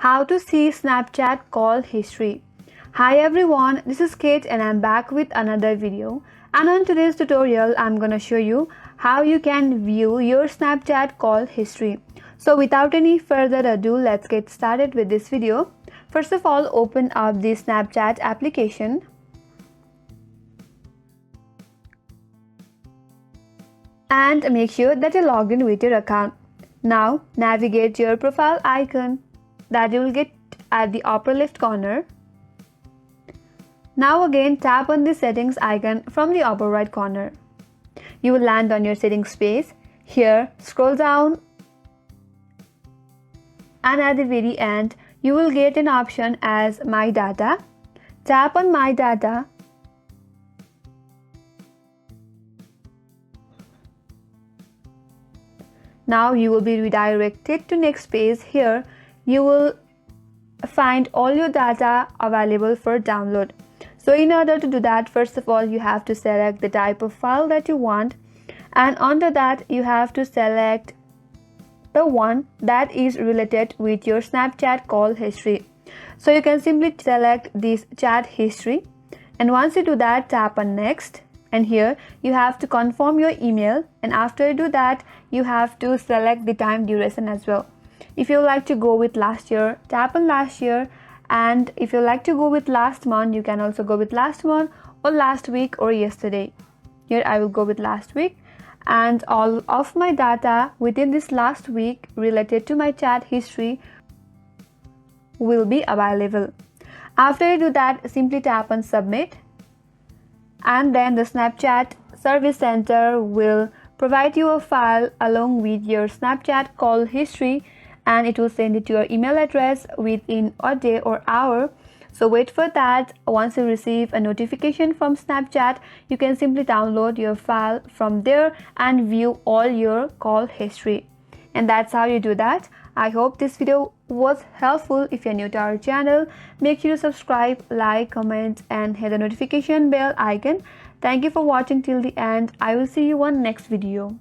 How to see Snapchat call history. Hi everyone, this is Kate and I'm back with another video. And on today's tutorial, I'm gonna show you how you can view your Snapchat call history. So without any further ado, let's get started with this video. First of all, open up the Snapchat application. And make sure that you're logged in with your account. Now navigate to your profile icon that you will get at the upper left corner. Now again tap on the settings icon from the upper right corner. You will land on your settings page. Here scroll down and at the very end you will get an option as My Data. Tap on My Data. Now you will be redirected to next page. Here you will find all your data available for download. So in order to do that, first of all you have to select the type of file that you want, and under that you have to select the one that is related with your Snapchat call history. So you can simply select this chat history, and once you do that, tap on next. And here you have to confirm your email, and after you do that you have to select the time duration as well. If you like to go with last year, tap on last year, and if you like to go with last month, you can also go with last month or last week or yesterday. Here I will go with last week, and all of my data within this last week related to my chat history will be available. After you do that, simply tap on submit, and then the Snapchat Service Center will provide you a file along with your Snapchat call history, and it will send it to your email address within a day or hour. So wait for that. Once you receive a notification from Snapchat, you can simply download your file from there and view all your call history. And that's how you do that. I hope this video was helpful. If you're new to our channel, make sure to subscribe, like, comment, and hit the notification bell icon. Thank you for watching till the end. I will see you on next video.